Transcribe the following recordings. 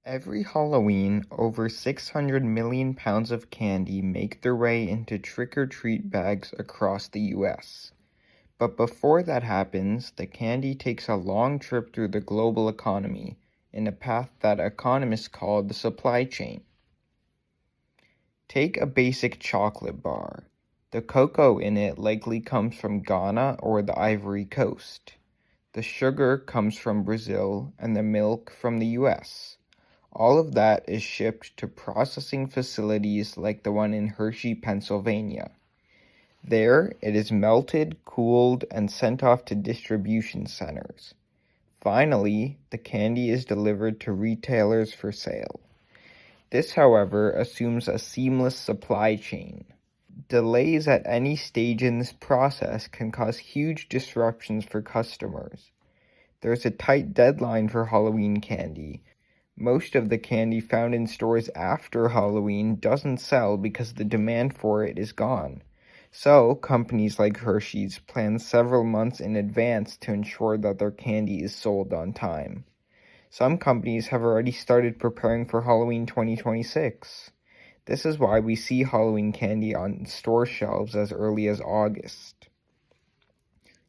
Every Halloween, over 600 million pounds of candy make their way into trick-or-treat bags across the US. But before that happens, the candy takes a long trip through the global economy in a path that economists call the supply chain. Take a basic chocolate bar. The cocoa in it likely comes from Ghana or the Ivory Coast. The sugar comes from Brazil and the milk from the US. All of that is shipped to processing facilities like the one in Hershey, Pennsylvania. There, it is melted, cooled, and sent off to distribution centers. Finally, the candy is delivered to retailers for sale. This, however, assumes a seamless supply chain. Delays at any stage in this process can cause huge disruptions for customers. There's a tight deadline for Halloween candy. Most of the candy found in stores after Halloween doesn't sell because the demand for it is gone. So, companies like Hershey's plan several months in advance to ensure that their candy is sold on time. Some companies have already started preparing for Halloween 2026. This is why we see Halloween candy on store shelves as early as August.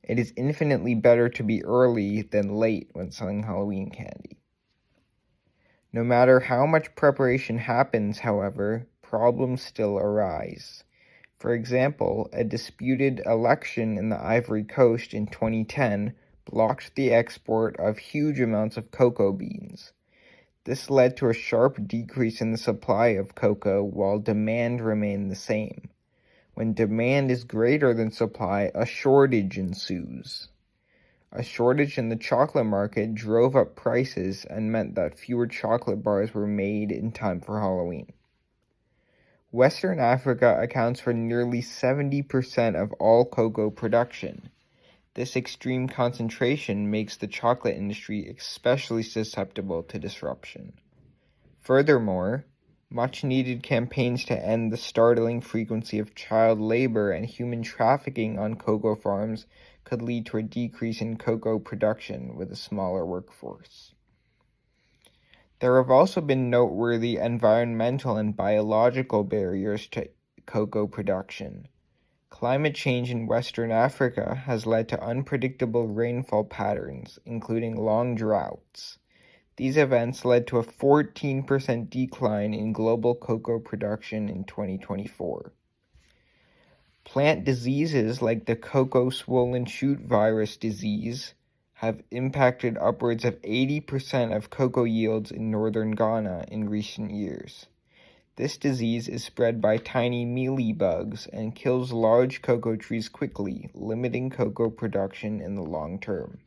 It is infinitely better to be early than late when selling Halloween candy. No matter how much preparation happens, however, problems still arise. For example, a disputed election in the Ivory Coast in 2010 blocked the export of huge amounts of cocoa beans. This led to a sharp decrease in the supply of cocoa while demand remained the same. When demand is greater than supply, a shortage ensues. A shortage in the chocolate market drove up prices and meant that fewer chocolate bars were made in time for Halloween. Western Africa accounts for nearly 70% of all cocoa production. This extreme concentration makes the chocolate industry especially susceptible to disruption. Furthermore, much-needed campaigns to end the startling frequency of child labor and human trafficking on cocoa farms could lead to a decrease in cocoa production with a smaller workforce. There have also been noteworthy environmental and biological barriers to cocoa production. Climate change in Western Africa has led to unpredictable rainfall patterns, including long droughts. These events led to a 14% decline in global cocoa production in 2024. Plant diseases like the cocoa swollen shoot virus disease have impacted upwards of 80% of cocoa yields in northern Ghana in recent years. This disease is spread by tiny mealybugs and kills large cocoa trees quickly, limiting cocoa production in the long term.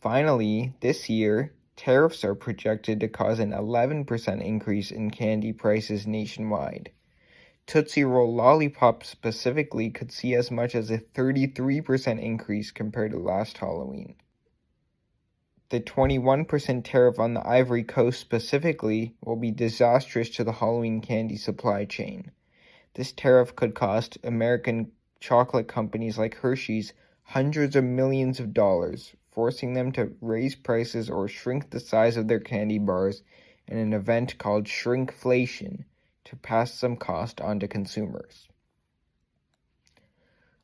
Finally, this year, tariffs are projected to cause an 11% increase in candy prices nationwide. Tootsie Roll lollipops specifically could see as much as a 33% increase compared to last Halloween. The 21% tariff on the Ivory Coast specifically will be disastrous to the Halloween candy supply chain. This tariff could cost American chocolate companies like Hershey's hundreds of millions of dollars, forcing them to raise prices or shrink the size of their candy bars in an event called shrinkflation to pass some cost on to consumers.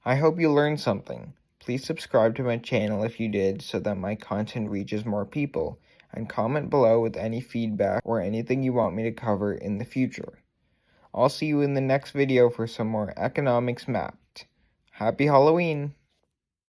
I hope you learned something. Please subscribe to my channel if you did so that my content reaches more people, and comment below with any feedback or anything you want me to cover in the future. I'll see you in the next video for some more economics mapped. Happy Halloween!